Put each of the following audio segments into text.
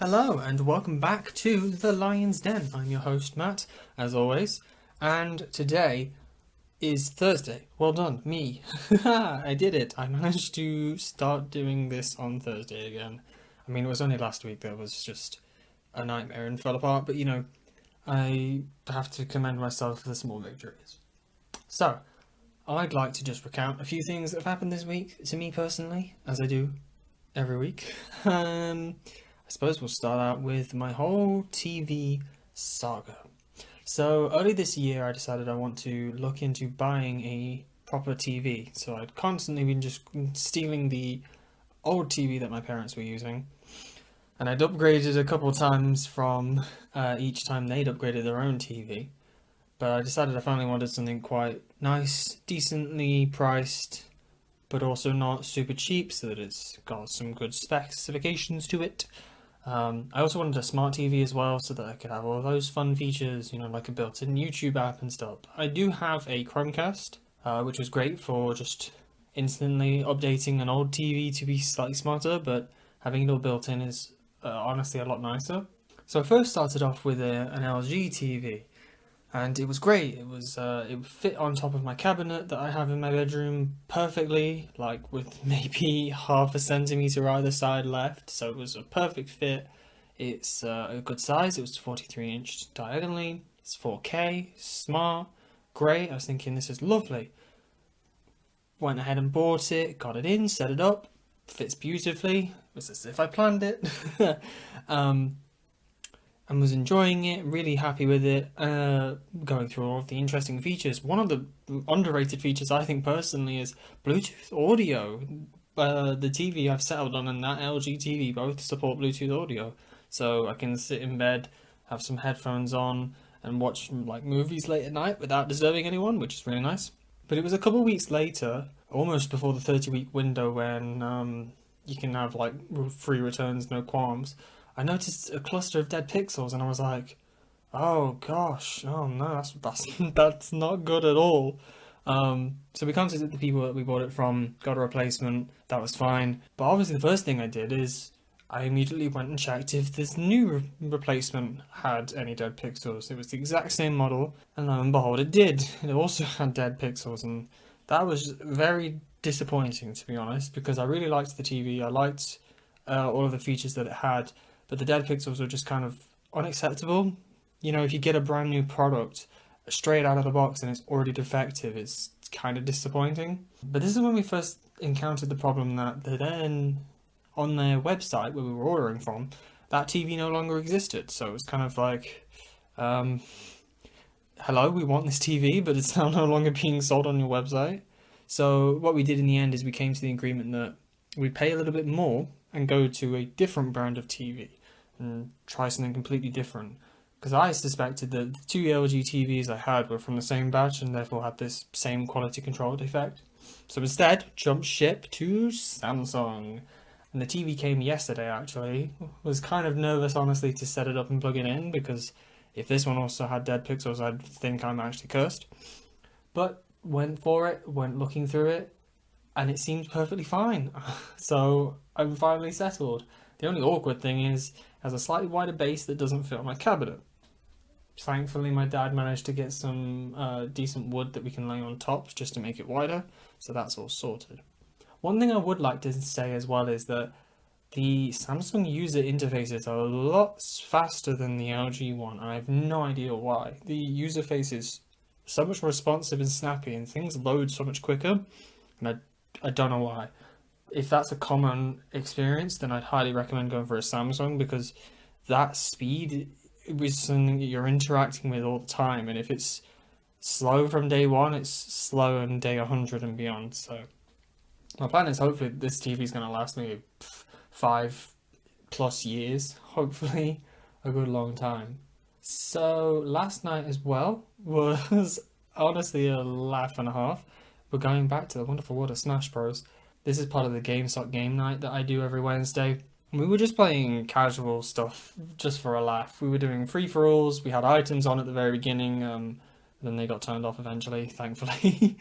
Hello and welcome back to The Lion's Den. I'm your host Matt, as always, and today is Thursday. Well done, me. I did it. I managed to start doing this on Thursday again. I mean, it was only last week that was just a nightmare and fell apart, but I have to commend myself for the small victories. So, I'd like to just recount a few things that have happened this week to me personally, as I do every week. I suppose we'll start out with my whole TV saga. So early this year, I decided I want to look into buying a proper TV. So I'd constantly been just stealing the old TV that my parents were using, and I'd upgraded a couple of times from each time they'd upgraded their own TV. But I decided I finally wanted something quite nice, decently priced, but also not super cheap, so that it's got some good specifications to it. I also wanted a smart TV as well, so that I could have all those fun features, like a built-in YouTube app and stuff. I do have a Chromecast, which was great for just instantly updating an old TV to be slightly smarter, but having it all built in is honestly a lot nicer. So I first started off with an LG TV, and it was great. It would fit on top of my cabinet that I have in my bedroom perfectly, like with maybe half a centimeter either side left. So it was a perfect fit. It's a good size. It was 43-inch diagonally. It's 4K, smart, great. I was thinking this is lovely. Went ahead and bought it, got it in, set it up. Fits beautifully. It was as if I planned it. And was enjoying it, really happy with it, going through all of the interesting features. One of the underrated features, I think personally, is Bluetooth audio. The TV I've settled on and that LG TV both support Bluetooth audio, so I can sit in bed, have some headphones on, and watch like movies late at night without disturbing anyone, which is really nice. But it was a couple of weeks later, almost before the 30-week window when you can have like free returns, no qualms. I noticed a cluster of dead pixels, and I was like, "Oh gosh, oh no, that's that's not good at all." So we contacted the people that we bought it from, got a replacement. That was fine. But obviously, the first thing I did is I immediately went and checked if this new replacement had any dead pixels. It was the exact same model, and lo and behold, it did. It also had dead pixels, and that was very disappointing, to be honest, because I really liked the TV. I liked all of the features that it had, but the dead pixels were just kind of unacceptable. If you get a brand new product straight out of the box and it's already defective, it's kind of disappointing. But this is when we first encountered the problem that then on their website where we were ordering from, that TV no longer existed. So it was kind of like, hello, we want this TV, but it's now no longer being sold on your website. So what we did in the end is we came to the agreement that we pay a little bit more and go to a different brand of TV and try something completely different. Because I suspected that the two LG TVs I had were from the same batch and therefore had this same quality control defect. So instead, jumped ship to Samsung. And the TV came yesterday actually. Was kind of nervous honestly to set it up and plug it in, because if this one also had dead pixels, I'd think I'm actually cursed. But went for it, went looking through it, and it seems perfectly fine. So I'm finally settled. The only awkward thing is it has a slightly wider base that doesn't fit on my cabinet. Thankfully, my dad managed to get some decent wood that we can lay on top just to make it wider, so that's all sorted. One thing I would like to say as well is that the Samsung user interfaces are a lot faster than the LG one, and I have no idea why. The user face is so much more responsive and snappy, and things load so much quicker, and I don't know why. If that's a common experience, then I'd highly recommend going for a Samsung, because that speed is something that you're interacting with all the time, and if it's slow from day one, it's slow on day 100 and beyond. So my plan is hopefully this TV is going to last me 5+ years, hopefully a good long time. So last night as well was honestly a laugh and a half. We're going back to the wonderful world of Smash Bros. This is part of the GameStop game night that I do every Wednesday. We were just playing casual stuff just for a laugh. We were doing free-for-alls. We had items on at the very beginning, then they got turned off eventually, thankfully.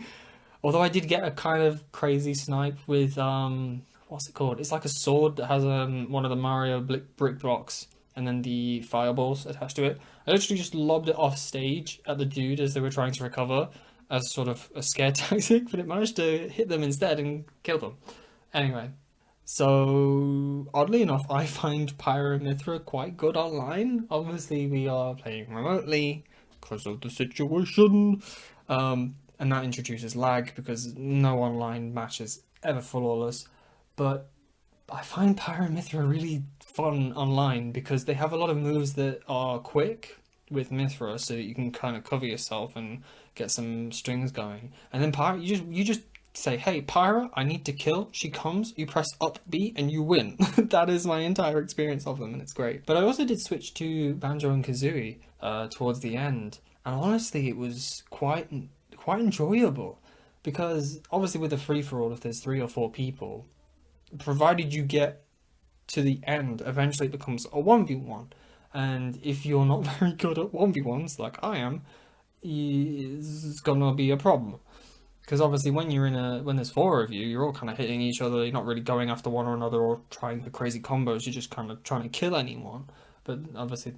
Although I did get a kind of crazy snipe with what's it called? It's like a sword that has one of the Mario brick blocks and then the fireballs attached to it. I literally just lobbed it off stage at the dude as they were trying to recover as sort of a scare tactic, but it managed to hit them instead and kill them. Anyway, so oddly enough, I find Pyra quite good online. Obviously, we are playing remotely because of the situation, and that introduces lag because no online match is ever flawless. But I find Pyra really fun online because they have a lot of moves that are quick with Mithra, so that you can kind of cover yourself and get some strings going. And then Pyra, you just say, "Hey, Pyra, I need to kill." She comes, you press up B, and you win. That is my entire experience of them, and it's great. But I also did switch to Banjo and Kazooie towards the end, and honestly, it was quite enjoyable because obviously with a free for all, if there's 3 or 4 people, provided you get to the end, eventually it becomes a 1v1. And if you're not very good at 1v1s, like I am, it's gonna be a problem. Because obviously when there's 4 of you, you're all kind of hitting each other, you're not really going after one or another or trying the crazy combos, you're just kind of trying to kill anyone. But obviously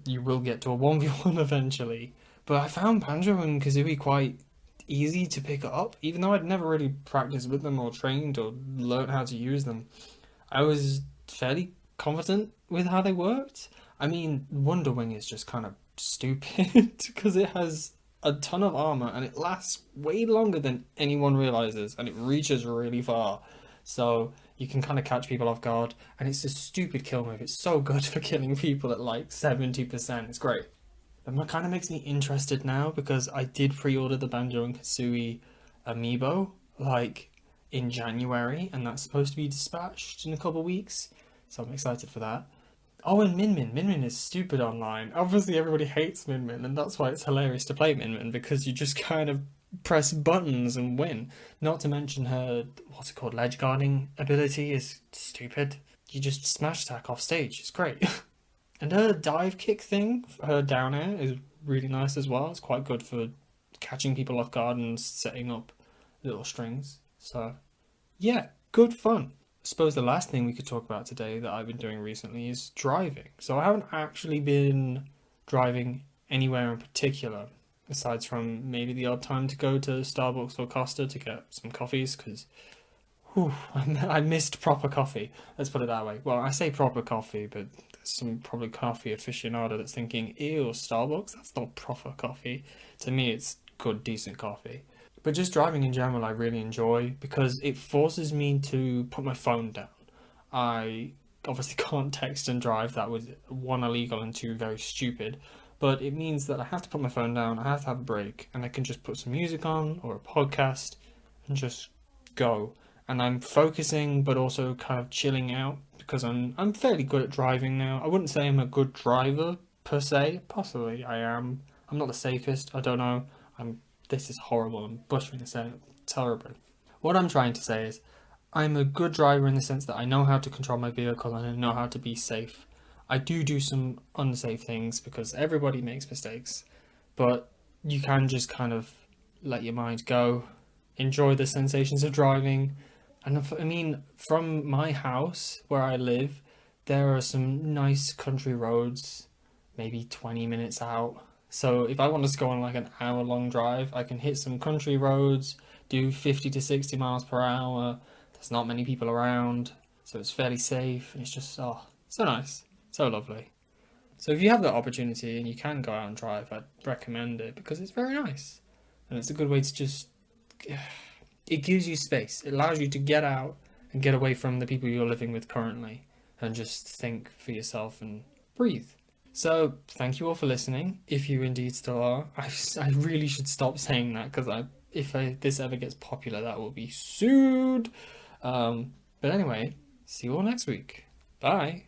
you will get to a 1v1 eventually. But I found Banjo and Kazooie quite easy to pick up, even though I'd never really practiced with them or trained or learned how to use them. I was fairly confident with how they worked. I mean, Wonder Wing is just kind of stupid because it has a ton of armor and it lasts way longer than anyone realizes and it reaches really far. So you can kind of catch people off guard and it's a stupid kill move. It's so good for killing people at like 70%. It's great. That kind of makes me interested now because I did pre-order the Banjo and Kazooie amiibo like in January, and that's supposed to be dispatched in a couple of weeks. So I'm excited for that. Oh, and Min Min. Min Min is stupid online. Obviously, everybody hates Min Min, and that's why it's hilarious to play Min Min because you just kind of press buttons and win. Not to mention her, what's it called, ledge guarding ability is stupid. You just smash attack off stage. It's great. And her dive kick thing, her down air, is really nice as well. It's quite good for catching people off guard and setting up little strings. So, yeah, good fun. I suppose the last thing we could talk about today that I've been doing recently is driving. So I haven't actually been driving anywhere in particular, aside from maybe the odd time to go to Starbucks or Costa to get some coffees, because I missed proper coffee. Let's put it that way. Well, I say proper coffee, but there's some probably coffee aficionado that's thinking, ew, Starbucks? That's not proper coffee. To me, it's good, decent coffee. But just driving in general, I really enjoy because it forces me to put my phone down. I obviously can't text and drive. That was one, illegal, and two, very stupid. But it means that I have to put my phone down, I have to have a break, and I can just put some music on or a podcast and just go. And I'm focusing but also kind of chilling out because I'm fairly good at driving now. I wouldn't say I'm a good driver per se. Possibly I am. I'm not the safest. I don't know. This is horrible. I'm butchering this out terribly. What I'm trying to say is I'm a good driver in the sense that I know how to control my vehicle and I know how to be safe. I do some unsafe things because everybody makes mistakes, but you can just kind of let your mind go, enjoy the sensations of driving. And I mean, from my house where I live, there are some nice country roads, maybe 20 minutes out. So if I want to go on like an hour-long drive, I can hit some country roads, do 50 to 60 miles per hour. There's not many people around, so it's fairly safe. And it's just, oh, so nice, so lovely. So if you have that opportunity and you can go out and drive, I'd recommend it because it's very nice. And it's a good way to just, it gives you space. It allows you to get out and get away from the people you're living with currently and just think for yourself and breathe. So thank you all for listening, if you indeed still are. I really should stop saying that because if this ever gets popular, that will be sued. But anyway, see you all next week. Bye.